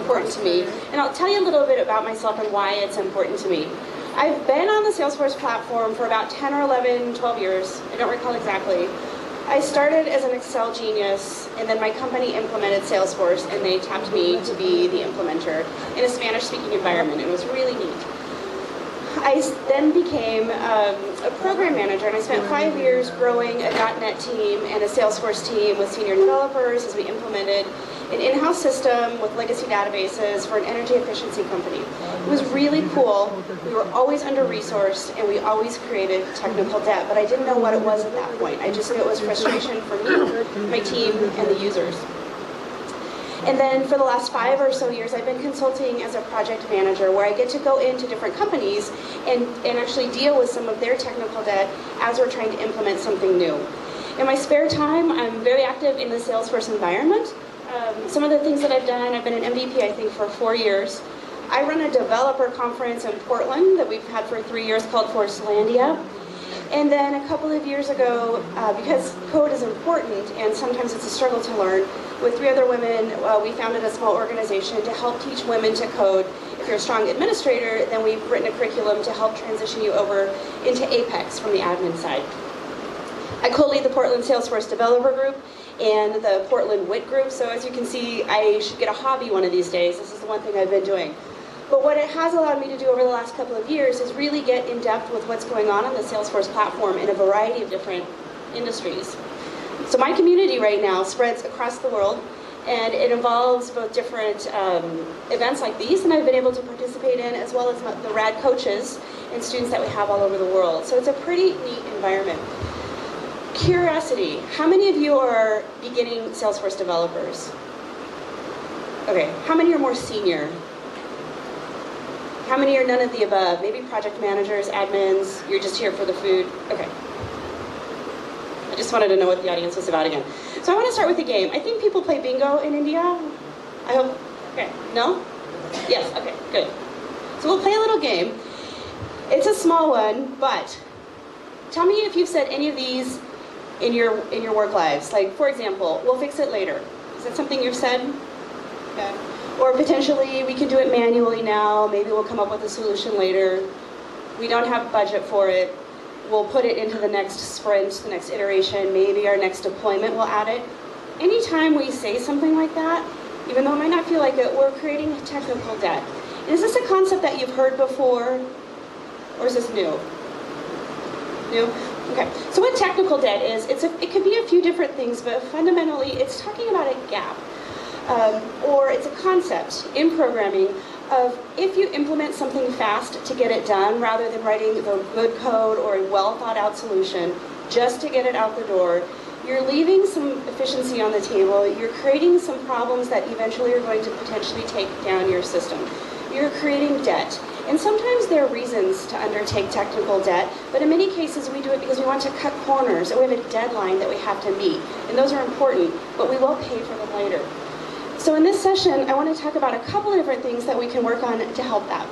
important to me. And I'll tell you a little bit about myself and why it's important to me. I've been on the Salesforce platform for about 10 or 11, 12 years. I don't recall exactly. I started as an Excel genius, and then my company implemented Salesforce, and they tapped me to be the implementer in a Spanish-speaking environment. It was really neat. I then became a program manager, and I spent 5 years growing a .NET team and a Salesforce team with senior developers as we implemented an in-house system with legacy databases for an energy efficiency company. It was really cool. We were always under-resourced, and we always created technical debt, but I didn't know what it was at that point. I just knew it was frustration for me, my team, and the users. And then for the last 5 or so years, I've been consulting as a project manager, where I get to go into different companies and actually deal with some of their technical debt as we're trying to implement something new. In my spare time, I'm very active in the Salesforce environment. Some of the things that I've done, I've been an MVP, I think, for 4 years. I run a developer conference in Portland that we've had for 3 years called Forcelandia. And then a couple of years ago, because code is important and sometimes it's a struggle to learn, with 3 other women, we founded a small organization to help teach women to code. If you're a strong administrator, then we've written a curriculum to help transition you over into Apex from the admin side. I co-lead the Portland Salesforce Developer Group and the Portland WIT Group, so as you can see, I should get a hobby one of these days. This is the one thing I've been doing. But what it has allowed me to do over the last couple of years is really get in depth with what's going on the Salesforce platform in a variety of different industries. So my community right now spreads across the world, and it involves both different events like these, and I've been able to participate in, as well as the RAD coaches and students that we have all over the world. So it's a pretty neat environment. Curiosity, how many of you are beginning Salesforce developers? Okay, how many are more senior? How many are none of the above? Maybe project managers, admins, you're just here for the food? Okay. I just wanted to know what the audience was about again. So I want to start with a game. I think people play bingo in India. I hope, okay, no? Yes, okay, good. So we'll play a little game. It's a small one, but tell me if you've said any of these in your work lives. Like, for example, we'll fix it later. Is that something you've said? Okay. Or potentially, we can do it manually now. Maybe we'll come up with a solution later. We don't have budget for it. We'll put it into the next sprint, the next iteration. Maybe our next deployment will add it. Anytime we say something like that, even though it might not feel like it, we're creating technical debt. And is this a concept that you've heard before, or is this new? New? Okay. So what technical debt is, it could be a few different things, but fundamentally it's talking about a gap. Or it's a concept in programming of if you implement something fast to get it done rather than writing the good code or a well thought out solution just to get it out the door, you're leaving some efficiency on the table, you're creating some problems that eventually are going to potentially take down your system. You're creating debt. And sometimes there are reasons to undertake technical debt, but in many cases we do it because we want to cut corners or we have a deadline that we have to meet. And those are important, but we will pay for them later. So in this session, I want to talk about a couple of different things that we can work on to help that.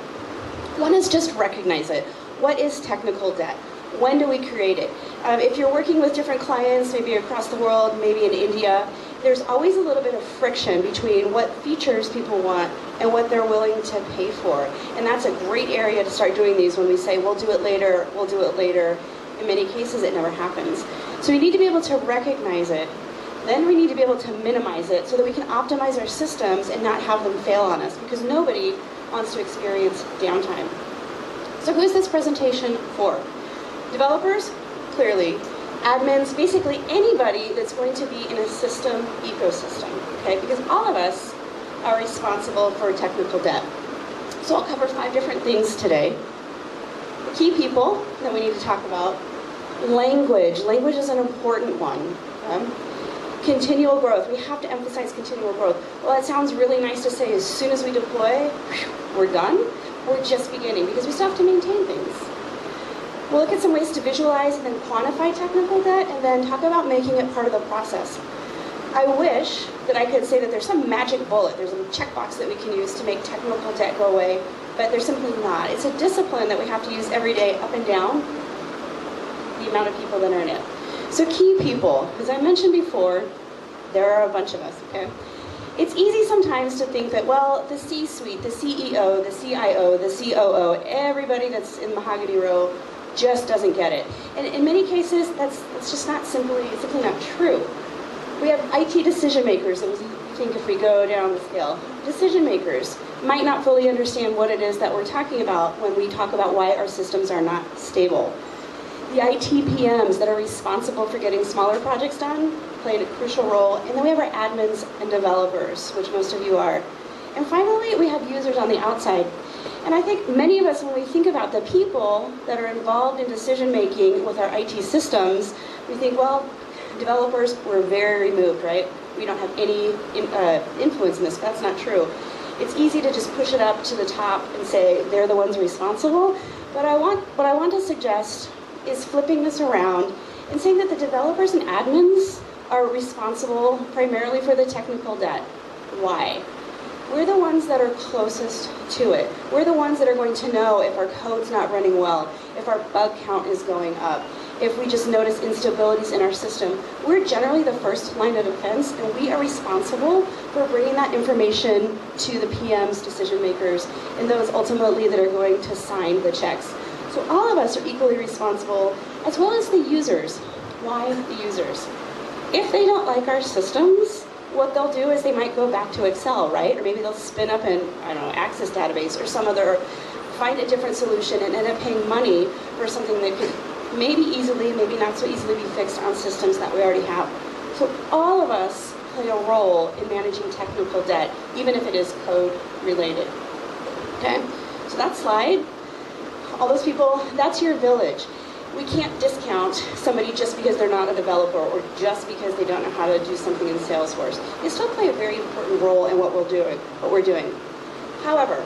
One is just recognize it. What is technical debt? When do we create it? If you're working with different clients, maybe across the world, maybe in India, there's always a little bit of friction between what features people want and what they're willing to pay for. And that's a great area to start doing these when we say, we'll do it later, we'll do it later. In many cases, it never happens. So we need to be able to recognize it. Then we need to be able to minimize it so that we can optimize our systems and not have them fail on us, because nobody wants to experience downtime. So who is this presentation for? Developers? Clearly. Admins, basically anybody that's going to be in a system ecosystem, okay? Because all of us are responsible for technical debt. So I'll cover 5 different things today. The key people that we need to talk about. Language. Language is an important one. Continual growth. We have to emphasize continual growth. Well, that sounds really nice to say as soon as we deploy, we're done. We're just beginning because we still have to maintain things. We'll look at some ways to visualize and then quantify technical debt, and then talk about making it part of the process. I wish that I could say that there's some magic bullet, there's a checkbox that we can use to make technical debt go away, but there's simply not. It's a discipline that we have to use every day, up and down, the amount of people that are in it. So key people, as I mentioned before, there are a bunch of us, okay? It's easy sometimes to think that, well, the C-suite, the CEO, the CIO, the COO, everybody that's in Mahogany Row just doesn't get it. And in many cases, that's just not simply not true. We have IT decision makers, and we think if we go down the scale, decision makers might not fully understand what it is that we're talking about when we talk about why our systems are not stable. The IT PMs that are responsible for getting smaller projects done play a crucial role. And then we have our admins and developers, which most of you are. And finally, we have users on the outside. And I think many of us, when we think about the people that are involved in decision making with our IT systems, we think, well, developers, we're very removed, right? We don't have any influence in this. That's not true. It's easy to just push it up to the top and say they're the ones responsible. But what I want to suggest is flipping this around and saying that the developers and admins are responsible primarily for the technical debt. Why? We're the ones that are closest to it. We're the ones that are going to know if our code's not running well, if our bug count is going up, if we just notice instabilities in our system. We're generally the first line of defense, and we are responsible for bringing that information to the PMs, decision makers, and those ultimately that are going to sign the checks. So all of us are equally responsible, as well as the users. Why the users? If they don't like our systems, what they'll do is they might go back to Excel, right? Or maybe they'll spin up an, Access database or some other, find a different solution and end up paying money for something that could maybe easily, maybe not so easily be fixed on systems that we already have. So all of us play a role in managing technical debt, even if it is code related. Okay, so that slide, all those people, that's your village. We can't discount somebody just because they're not a developer or just because they don't know how to do something in Salesforce. They still play a very important role in what we're doing. However,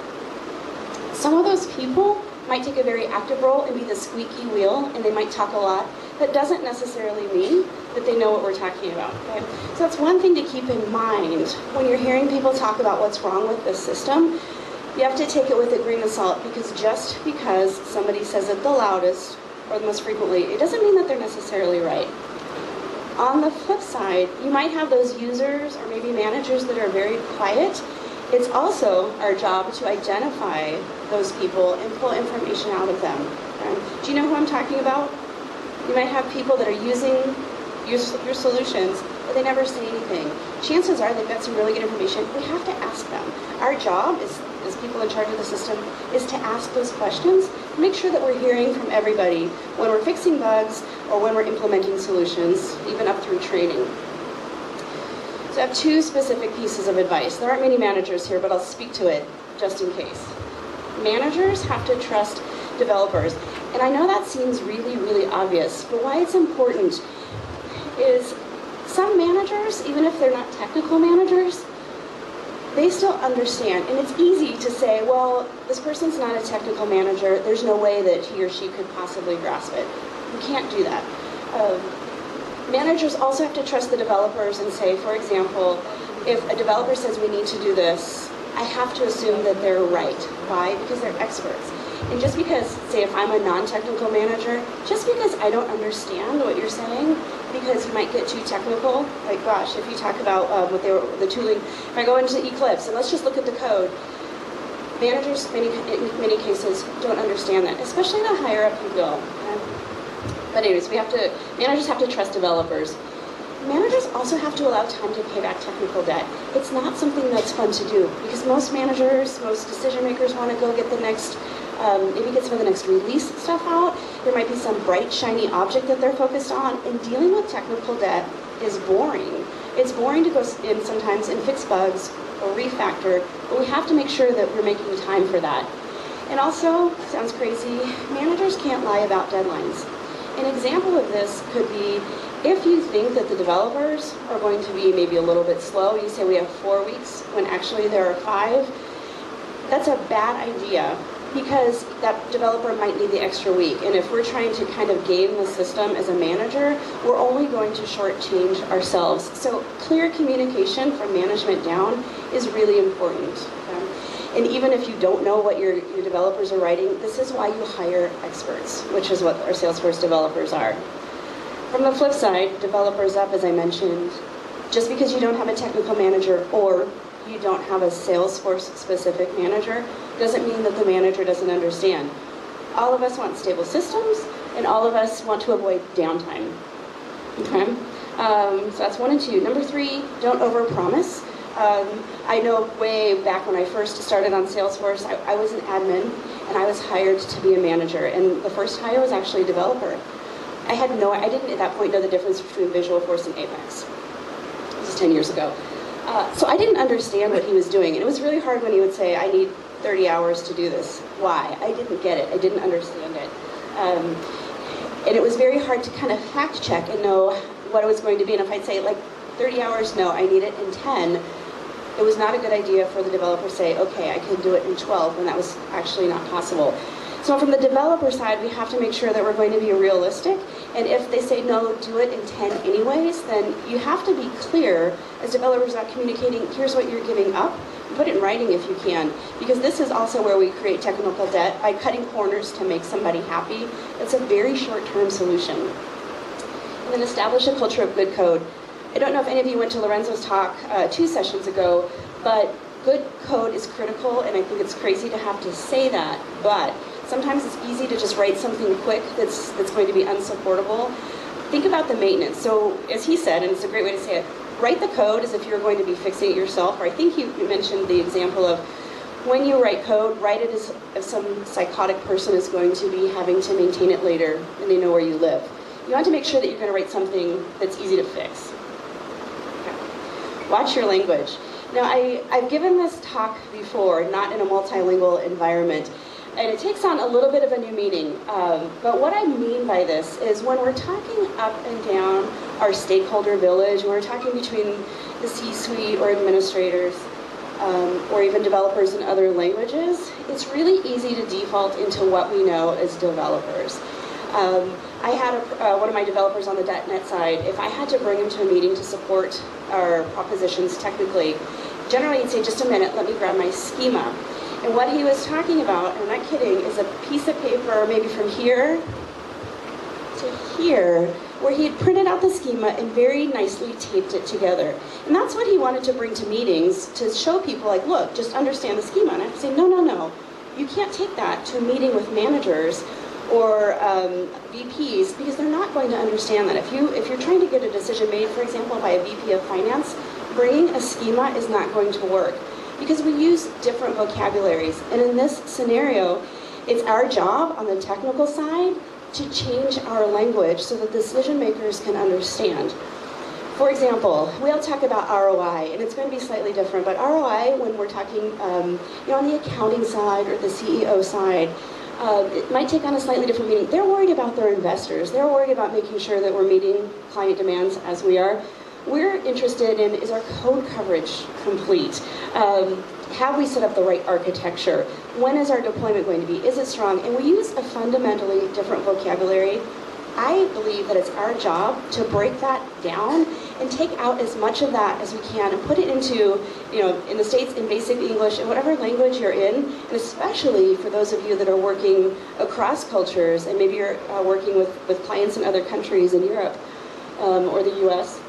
some of those people might take a very active role and be the squeaky wheel, and they might talk a lot. That doesn't necessarily mean that they know what we're talking about. Okay? So that's one thing to keep in mind when you're hearing people talk about what's wrong with the system. You have to take it with a grain of salt, because just because somebody says it the loudest or the most frequently, it doesn't mean that they're necessarily right. On the flip side, you might have those users or maybe managers that are very quiet. It's also our job to identify those people and pull information out of them. Do you know who I'm talking about? You might have people that are using your solutions, but they never say anything. Chances are they've got some really good information. We have to ask them. Our job as people in charge of the system is to ask those questions, make sure that we're hearing from everybody when we're fixing bugs or when we're implementing solutions, even up through training. So I have two specific pieces of advice. There aren't many managers here, but I'll speak to it just in case. Managers have to trust developers. And I know that seems really, really obvious, but why it's important is some managers, even if they're not technical managers, they still understand. And it's easy to say, well, this person's not a technical manager. There's no way that he or she could possibly grasp it. You can't do that. Managers also have to trust the developers and say, for example, if a developer says we need to do this, I have to assume that they're right. Why? Because they're experts. And just because, say if I'm a non-technical manager, just because I don't understand what you're saying, because you might get too technical, like gosh, if you talk about the tooling, if I go into Eclipse and let's just look at the code, managers in many cases don't understand that, especially the higher up you go. But anyways, managers have to trust developers. Managers also have to allow time to pay back technical debt. It's not something that's fun to do, because most managers, most decision makers want to go get the next, maybe get some of the next release stuff out. There might be some bright, shiny object that they're focused on, and dealing with technical debt is boring. It's boring to go in sometimes and fix bugs or refactor, but we have to make sure that we're making time for that. And also, sounds crazy, managers can't lie about deadlines. An example of this could be if you think that the developers are going to be maybe a little bit slow, you say we have 4 weeks when actually there are 5, that's a bad idea, because that developer might need the extra week. And if we're trying to kind of game the system as a manager, we're only going to shortchange ourselves. So clear communication from management down is really important. And even if you don't know what your developers are writing, this is why you hire experts, which is what our Salesforce developers are. From the flip side, developers up, as I mentioned, Just because you don't have a technical manager or you don't have a Salesforce specific manager doesn't mean that the manager doesn't understand. All of us want stable systems, and all of us want to avoid downtime. Okay? So that's 1 and 2. Number 3, don't overpromise. I know way back when I first started on Salesforce, I was an admin, and I was hired to be a manager, and the first hire was actually a developer. I didn't at that point know the difference between Visualforce and Apex. This is 10 years ago. So I didn't understand what he was doing, and it was really hard when he would say, I need 30 hours to do this. Why? I didn't get it. I didn't understand it. And it was very hard to kind of fact check and know what it was going to be. And if I'd say, like, 30 hours, no, I need it in 10, it was not a good idea for the developer to say, okay, I can do it in 12, when that was actually not possible. So from the developer side, we have to make sure that we're going to be realistic. And if they say, no, do it in 10 anyways, then you have to be clear as developers about communicating, here's what you're giving up. Put it in writing if you can, because this is also where we create technical debt by cutting corners to make somebody happy. It's a very short-term solution. And then establish a culture of good code. I don't know if any of you went to Lorenzo's talk 2 sessions ago, but good code is critical, and I think it's crazy to have to say that, but sometimes it's easy to just write something quick that's going to be unsupportable. Think about the maintenance. So as he said, and it's a great way to say it, write the code as if you're going to be fixing it yourself. Or I think you mentioned the example of when you write code, write it as if some psychotic person is going to be having to maintain it later and they know where you live. You want to make sure that you're going to write something that's easy to fix. Okay. Watch your language. Now, I've given this talk before, not in a multilingual environment, and it takes on a little bit of a new meaning. But what I mean by this is when we're talking up and down our stakeholder village, when we're talking between the C-suite or administrators, or even developers in other languages, it's really easy to default into what we know as developers. I had one of my developers on the .NET side. If I had to bring him to a meeting to support our propositions technically, generally he'd say, just a minute, let me grab my schema. And what he was talking about, and I'm not kidding, is a piece of paper maybe from here to here, where he had printed out the schema and very nicely taped it together. And that's what he wanted to bring to meetings, to show people, like, look, just understand the schema. And I have to say, no, no, no. You can't take that to a meeting with managers or VPs, because they're not going to understand that. If you're trying to get a decision made, for example, by a VP of finance, bringing a schema is not going to work, because we use different vocabularies. And in this scenario, it's our job on the technical side to change our language so that decision makers can understand. For example, we'll talk about ROI, and it's going to be slightly different, but ROI, when we're talking on the accounting side or the CEO side, it might take on a slightly different meaning. They're worried about their investors. They're worried about making sure that we're meeting client demands as we are. We're interested in, is our code coverage complete? Have we set up the right architecture? When is our deployment going to be? Is it strong? And we use a fundamentally different vocabulary. I believe that it's our job to break that down and take out as much of that as we can and put it into, in the States, in basic English, in whatever language you're in, and especially for those of you that are working across cultures, and maybe you're working with clients in other countries in Europe or the US,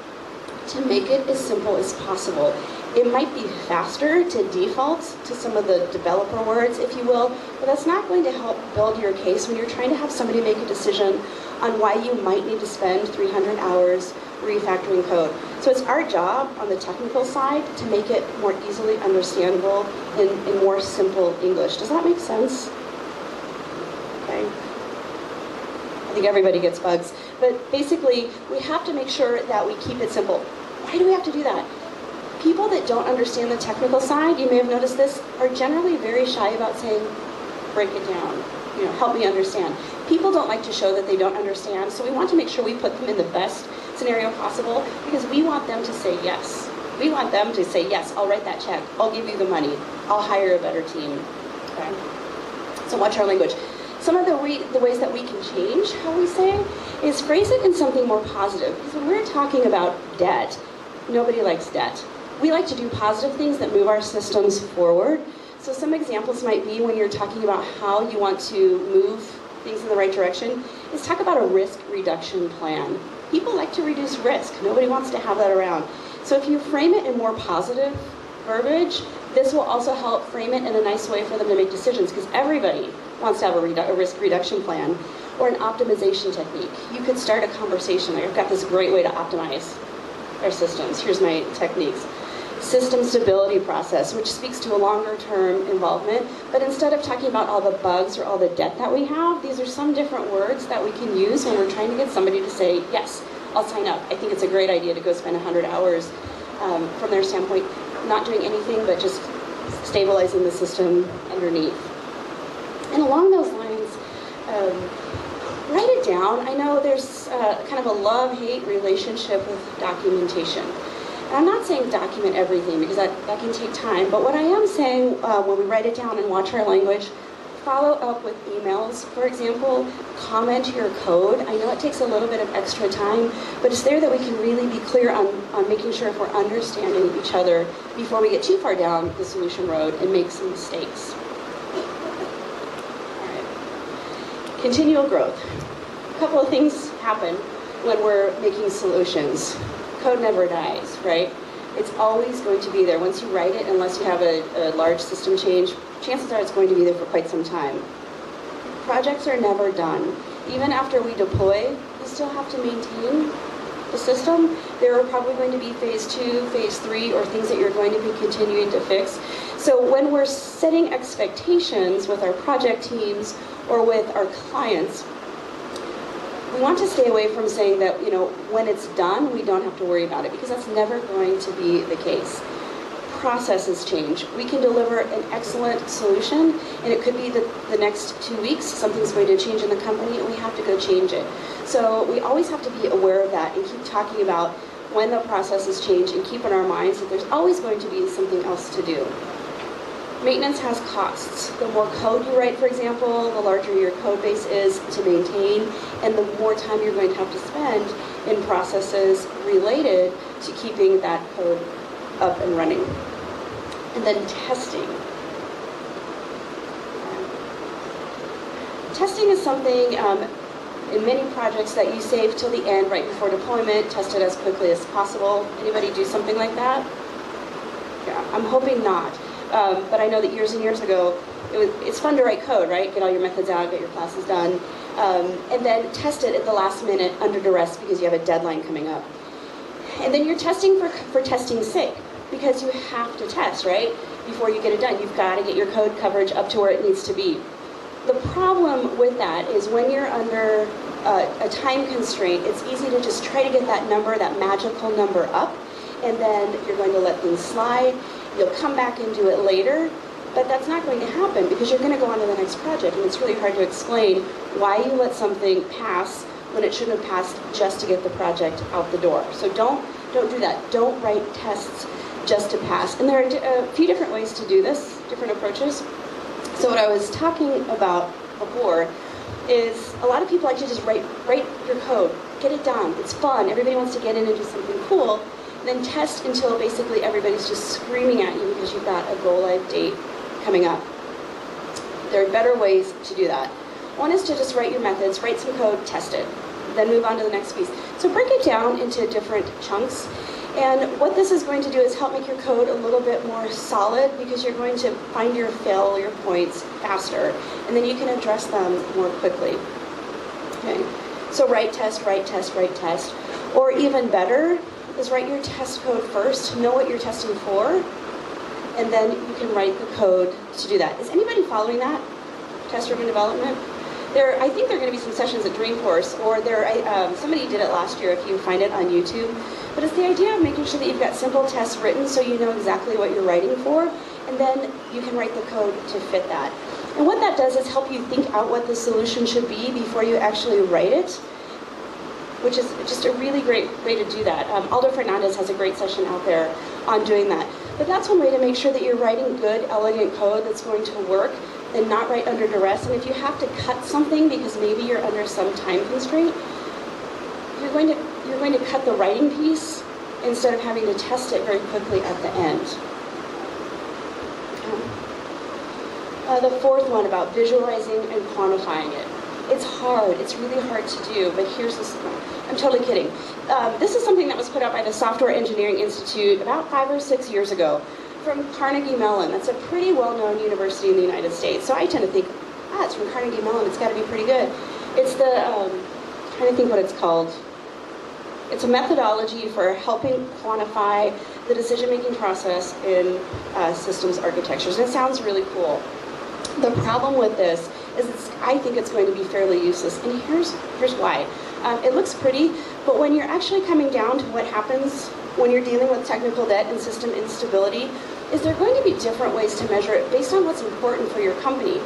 to make it as simple as possible. It might be faster to default to some of the developer words, if you will, but that's not going to help build your case when you're trying to have somebody make a decision on why you might need to spend 300 hours refactoring code. So it's our job on the technical side to make it more easily understandable in more simple English. Does that make sense? Okay. I think everybody gets bugs. But basically, we have to make sure that we keep it simple. Why do we have to do that? People that don't understand the technical side, you may have noticed this, are generally very shy about saying, break it down, help me understand. People don't like to show that they don't understand, so we want to make sure we put them in the best scenario possible, because we want them to say yes. We want them to say, yes, I'll write that check, I'll give you the money, I'll hire a better team. Okay? So watch our language. Some of the ways that we can change how we say is phrase it in something more positive. Because when we're talking about debt, nobody likes debt. We like to do positive things that move our systems forward. So some examples might be, when you're talking about how you want to move things in the right direction, is talk about a risk reduction plan. People like to reduce risk. Nobody wants to have that around. So if you frame it in more positive verbiage, this will also help frame it in a nice way for them to make decisions, because everybody wants to have a risk reduction plan or an optimization technique. You could start a conversation like, I've got this great way to optimize our systems. Here's my techniques. System stability process, which speaks to a longer term involvement, but instead of talking about all the bugs or all the debt that we have, these are some different words that we can use when we're trying to get somebody to say, yes, I'll sign up. I think it's a great idea to go spend 100 hours from their standpoint, not doing anything but just stabilizing the system underneath. And along those lines, write it down. I know there's kind of a love-hate relationship with documentation. And I'm not saying document everything, because that can take time, but what I am saying when we write it down and watch our language, follow up with emails. For example, comment your code. I know it takes a little bit of extra time, but it's there that we can really be clear on making sure if we're understanding each other before we get too far down the solution road and make some mistakes. All right. Continual growth. A couple of things happen when we're making solutions. Code never dies, right? It's always going to be there. Once you write it, unless you have a large system change, chances are it's going to be there for quite some time. Projects are never done. Even after we deploy, we still have to maintain the system. There are probably going to be phase 2, phase 3, or things that you're going to be continuing to fix. So when we're setting expectations with our project teams or with our clients, we want to stay away from saying that, when it's done, we don't have to worry about it, because that's never going to be the case. Processes change. We can deliver an excellent solution, and it could be the next 2 weeks, something's going to change in the company, and we have to go change it. So we always have to be aware of that and keep talking about when the processes change and keep in our minds that there's always going to be something else to do. Maintenance has costs. The more code you write, for example, the larger your code base is to maintain, and the more time you're going to have to spend in processes related to keeping that code up and running. And then testing. Testing is something in many projects that you save till the end, right before deployment, test it as quickly as possible. Anybody do something like that? Yeah, I'm hoping not. But I know that years and years ago, it's fun to write code, right? Get all your methods out, get your classes done, and then test it at the last minute under duress because you have a deadline coming up. And then you're testing for testing's sake, because you have to test, right? Before you get it done, you've got to get your code coverage up to where it needs to be. The problem with that is when you're under a time constraint, it's easy to just try to get that number, that magical number up, and then you're going to let things slide. You'll come back and do it later, but that's not going to happen because you're going to go on to the next project, and it's really hard to explain why you let something pass when it shouldn't have passed just to get the project out the door. So don't do that. Don't write tests just to pass. And there are a few different ways to do this, different approaches. So what I was talking about before is a lot of people like to just write your code, get it done. It's fun. Everybody wants to get in and do something cool. Then test until basically everybody's just screaming at you because you've got a go-live date coming up. There are better ways to do that. One is to just write your methods, write some code, test it, then move on to the next piece. So break it down into different chunks. And what this is going to do is help make your code a little bit more solid, because you're going to find your failure points faster, and then you can address them more quickly. Okay. So write, test, write, test, write, test. Or even better, is write your test code first, know what you're testing for, and then you can write the code to do that. Is anybody following that? Test-driven development? I think there are going to be some sessions at Dreamforce, or somebody did it last year if you find it on YouTube. But it's the idea of making sure that you've got simple tests written so you know exactly what you're writing for, and then you can write the code to fit that. And what that does is help you think out what the solution should be before you actually write it, which is just a really great way to do that. Aldo Fernandez has a great session out there on doing that. But that's one way to make sure that you're writing good, elegant code that's going to work and not write under duress. And if you have to cut something because maybe you're under some time constraint, you're going to cut the writing piece instead of having to test it very quickly at the end. The fourth one about visualizing and quantifying it. It's hard. It's really hard to do, but here's this. I'm totally kidding. This is something that was put out by the Software Engineering Institute about 5 or 6 years ago from Carnegie Mellon. That's a pretty well-known university in the United States. So I tend to think, it's from Carnegie Mellon. It's got to be pretty good. It's the, I'm trying to think what it's called. It's a methodology for helping quantify the decision-making process in systems architectures. And it sounds really cool. The problem with this is I think it's going to be fairly useless. And here's why. It looks pretty, but when you're actually coming down to what happens when you're dealing with technical debt and system instability, is there going to be different ways to measure it based on what's important for your company.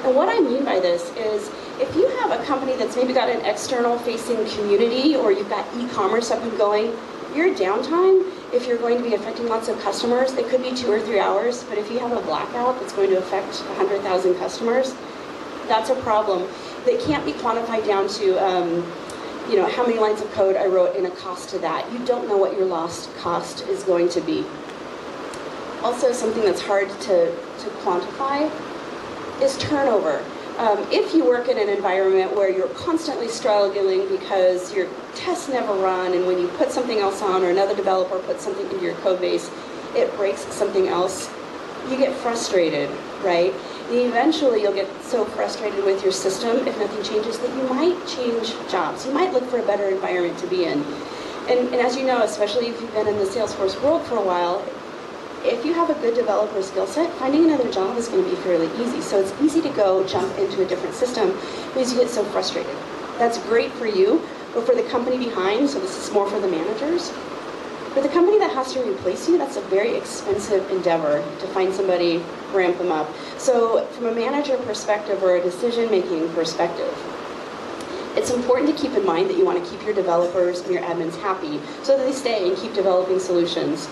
And what I mean by this is, if you have a company that's maybe got an external facing community, or you've got e-commerce up and going, your downtime, if you're going to be affecting lots of customers, it could be 2 or 3 hours, but if you have a blackout that's going to affect 100,000 customers, that's a problem. That can't be quantified down to how many lines of code I wrote in a cost to that. You don't know what your lost cost is going to be. Also, something that's hard to quantify is turnover. If you work in an environment where you're constantly struggling because your tests never run, and when you put something else on or another developer puts something into your code base, it breaks something else, you get frustrated, right? And eventually you'll get so frustrated with your system if nothing changes that you might change jobs. You might look for a better environment to be in. And as you know, especially if you've been in the Salesforce world for a while, if you have a good developer skill set, finding another job is going to be fairly easy. So it's easy to go jump into a different system because you get so frustrated. That's great for you, but for the company behind, so this is more for the managers, for the company that has to replace you, that's a very expensive endeavor to find somebody, ramp them up. So from a manager perspective or a decision-making perspective, it's important to keep in mind that you want to keep your developers and your admins happy so that they stay and keep developing solutions.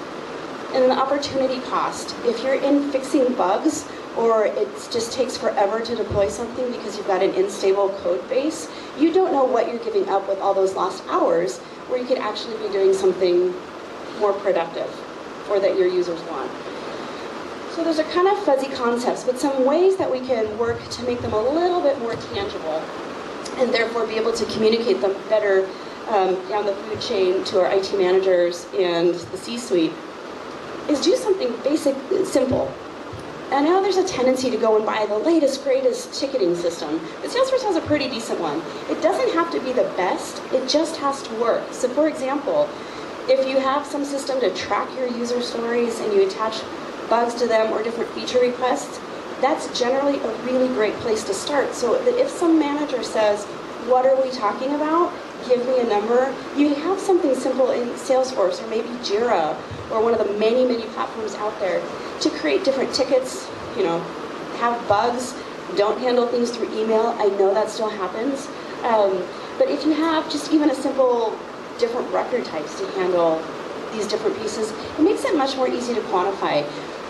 And the opportunity cost, if you're in fixing bugs or it just takes forever to deploy something because you've got an unstable code base, you don't know what you're giving up with all those lost hours where you could actually be doing something more productive or that your users want. So those are kind of fuzzy concepts, but some ways that we can work to make them a little bit more tangible and therefore be able to communicate them better down the food chain to our IT managers and the C-suite is do something basic, simple. I know there's a tendency to go and buy the latest, greatest ticketing system, but Salesforce has a pretty decent one. It doesn't have to be the best, it just has to work. So for example, if you have some system to track your user stories and you attach bugs to them or different feature requests, that's generally a really great place to start. So that if some manager says, what are we talking about? Give me a number. You have something simple in Salesforce or maybe Jira or one of the many, many platforms out there to create different tickets, have bugs, don't handle things through email. I know that still happens. But if you have just even a simple different record types to handle these different pieces, it makes it much more easy to quantify.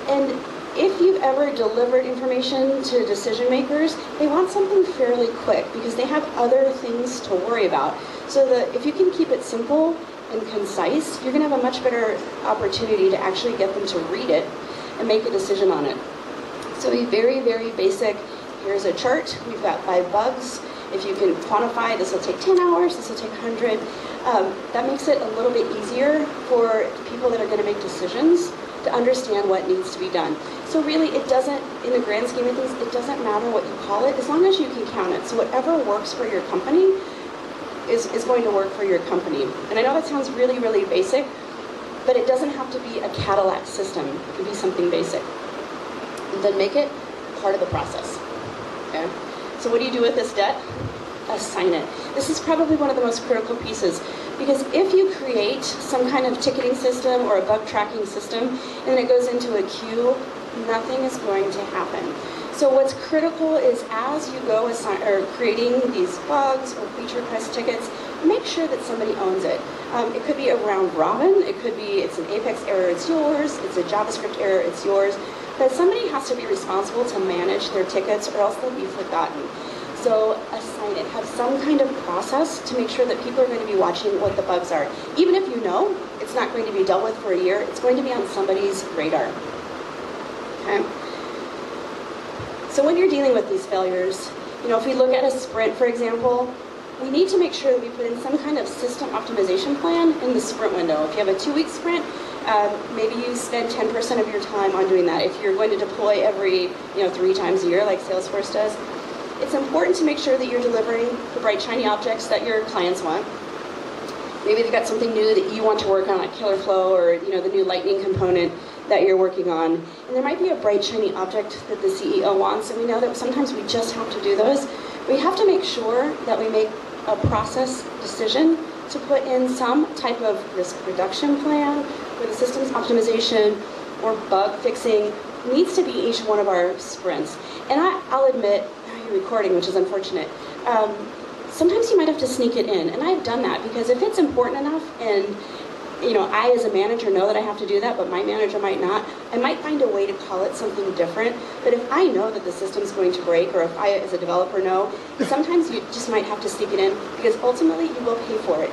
And if you've ever delivered information to decision makers, they want something fairly quick because they have other things to worry about. So that if you can keep it simple and concise, you're going to have a much better opportunity to actually get them to read it and make a decision on it. So a very, very basic, here's a chart. We've got 5 bugs. If you can quantify, this will take 10 hours, this will take 100. That makes it a little bit easier for people that are going to make decisions to understand what needs to be done. So really, it doesn't, in the grand scheme of things, it doesn't matter what you call it, as long as you can count it. So whatever works for your company is going to work for your company. And I know that sounds really, really basic, but it doesn't have to be a Cadillac system. It can be something basic. And then make it part of the process. Okay? So what do you do with this debt? Assign it. This is probably one of the most critical pieces, because if you create some kind of ticketing system or a bug tracking system and then it goes into a queue, nothing is going to happen. So what's critical is as you go creating these bugs or feature request tickets, make sure that somebody owns it. It could be a round robin, it could be it's an Apex error, it's yours, it's a JavaScript error, it's yours, but somebody has to be responsible to manage their tickets or else they'll be forgotten. So assign it, have some kind of process to make sure that people are going to be watching what the bugs are. Even if you know it's not going to be dealt with for a year, it's going to be on somebody's radar. Okay? So when you're dealing with these failures, You know, if we look at a sprint, for example, we need to make sure that we put in some kind of system optimization plan in the sprint window. If you have a 2-week sprint, maybe you spend 10% of your time on doing that. If you're going to deploy every 3 times a year like Salesforce does, it's important to make sure that you're delivering the bright, shiny objects that your clients want. Maybe they've got something new that you want to work on, like Killer Flow or the new Lightning component that you're working on. And there might be a bright, shiny object that the CEO wants, and we know that sometimes we just have to do those. We have to make sure that we make a process decision to put in some type of risk reduction plan where the systems optimization or bug fixing needs to be each one of our sprints. And I'll admit, you're recording, which is unfortunate, sometimes you might have to sneak it in. And I've done that because if it's important enough and I as a manager know that I have to do that, but my manager might not, I might find a way to call it something different. But if I know that the system's going to break, or if I as a developer know, sometimes you just might have to sneak it in because ultimately you will pay for it.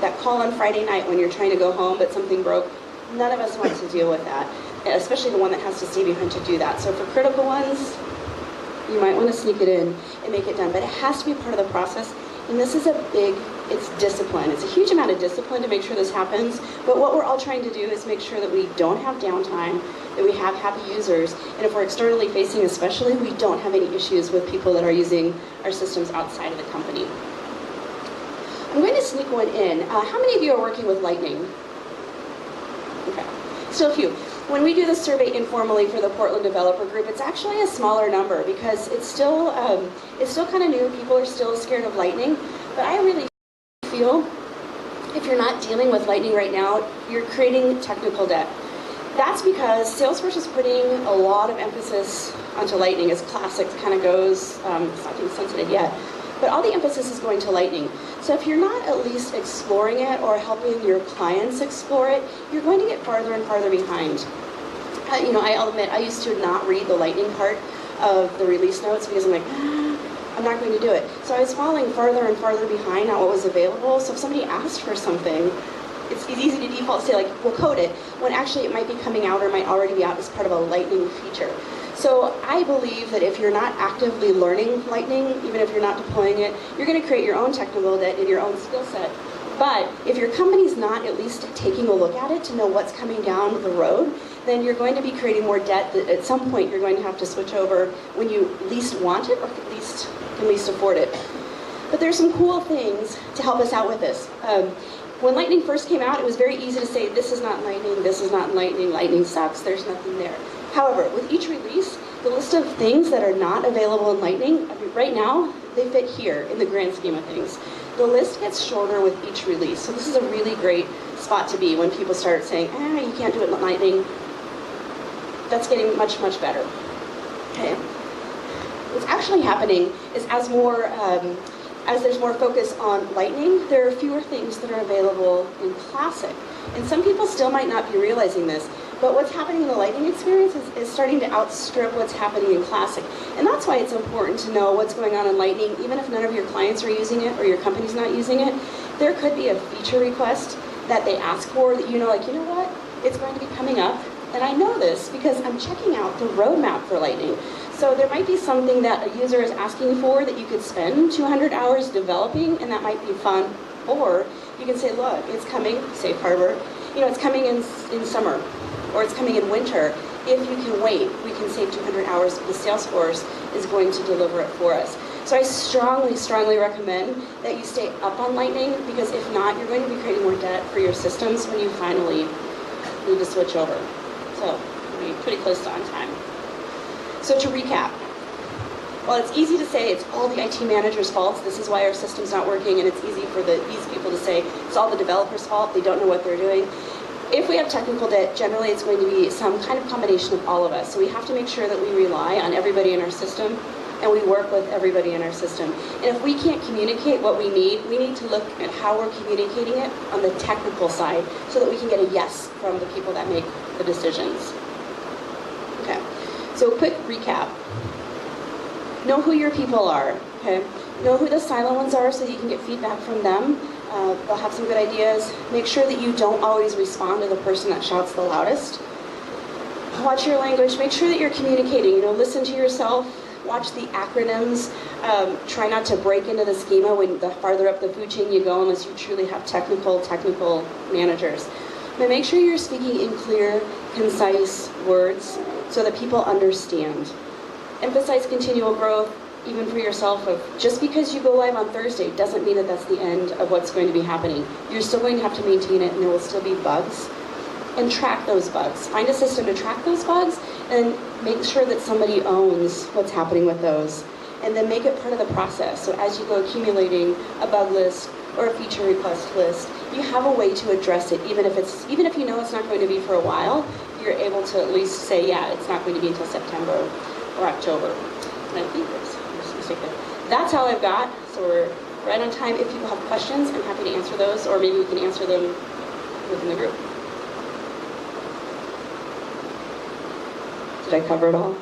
That call on Friday night when you're trying to go home but something broke, none of us want to deal with that, especially the one that has to stay behind to do that. So for critical ones, you might want to sneak it in and make it done, but it has to be part of the process. And this is it's discipline. It's a huge amount of discipline to make sure this happens, but what we're all trying to do is make sure that we don't have downtime, that we have happy users, and if we're externally facing especially, we don't have any issues with people that are using our systems outside of the company. I'm going to sneak one in. How many of you are working with Lightning? Okay, still a few. When we do the survey informally for the Portland Developer Group, it's actually a smaller number because it's still kind of new. People are still scared of Lightning, but I really feel if you're not dealing with Lightning right now, you're creating technical debt. That's because Salesforce is putting a lot of emphasis onto Lightning as classic kind of goes. It's not being sensitive yet, but all the emphasis is going to Lightning. So if you're not at least exploring it or helping your clients explore it, you're going to get farther and farther behind. I'll admit, I used to not read the Lightning part of the release notes because I'm like, I'm not going to do it. So I was falling farther and farther behind on what was available. So if somebody asked for something, it's easy to default to say, like, we'll code it, when actually it might be coming out or might already be out as part of a Lightning feature. So I believe that if you're not actively learning Lightning, even if you're not deploying it, you're going to create your own technical debt in your own skill set. But if your company's not at least taking a look at it to know what's coming down the road, then you're going to be creating more debt that at some point you're going to have to switch over when you least want it or at least can least afford it. But there's some cool things to help us out with this. When Lightning first came out, it was very easy to say, this is not Lightning, this is not Lightning, Lightning sucks, there's nothing there. However, with each release, the list of things that are not available in Lightning, right now, they fit here in the grand scheme of things. The list gets shorter with each release. So this is a really great spot to be when people start saying, you can't do it in Lightning. That's getting much, much better. Okay. What's actually happening is as there's more focus on Lightning, there are fewer things that are available in Classic. And some people still might not be realizing this, but what's happening in the Lightning experience is starting to outstrip what's happening in Classic. And that's why it's important to know what's going on in Lightning, even if none of your clients are using it or your company's not using it. There could be a feature request that they ask for that you know what? It's going to be coming up. And I know this because I'm checking out the roadmap for Lightning. So there might be something that a user is asking for that you could spend 200 hours developing, and that might be fun. Or you can say, look, it's coming, safe harbor, it's coming in summer, or it's coming in winter. If you can wait, we can save 200 hours because Salesforce is going to deliver it for us. So I strongly, strongly recommend that you stay up on Lightning, because if not, you're going to be creating more debt for your systems when you finally need to switch over. So we'll be pretty close to on time. So to recap, while it's easy to say it's all the IT manager's fault, this is why our system's not working, and it's easy for these people to say it's all the developer's fault, they don't know what they're doing. If we have technical debt, generally it's going to be some kind of combination of all of us. So we have to make sure that we rely on everybody in our system, and we work with everybody in our system. And if we can't communicate what we need to look at how we're communicating it on the technical side so that we can get a yes from the people that make the decisions. Okay, so a quick recap. Know who your people are, okay? Know who the silent ones are so you can get feedback from them. They'll have some good ideas. Make sure that you don't always respond to the person that shouts the loudest. Watch your language. Make sure that you're communicating. Listen to yourself. watch the acronyms. Try not to break into the schema when the farther up the food chain you go, unless you truly have technical managers. But make sure you're speaking in clear, concise words so that people understand. Emphasize continual growth, even for yourself. Of just because you go live on Thursday doesn't mean that that's the end of what's going to be happening. You're still going to have to maintain it, and there will still be bugs. And track those bugs. Find a system to track those bugs, and make sure that somebody owns what's happening with those. And then make it part of the process. So as you go accumulating a bug list or a feature request list, you have a way to address it. Even if you know it's not going to be for a while, you're able to at least say, yeah, it's not going to be until September or October. And I think that's all I've got. So we're right on time. If people have questions, I'm happy to answer those, or maybe we can answer them within the group. Did I cover it all?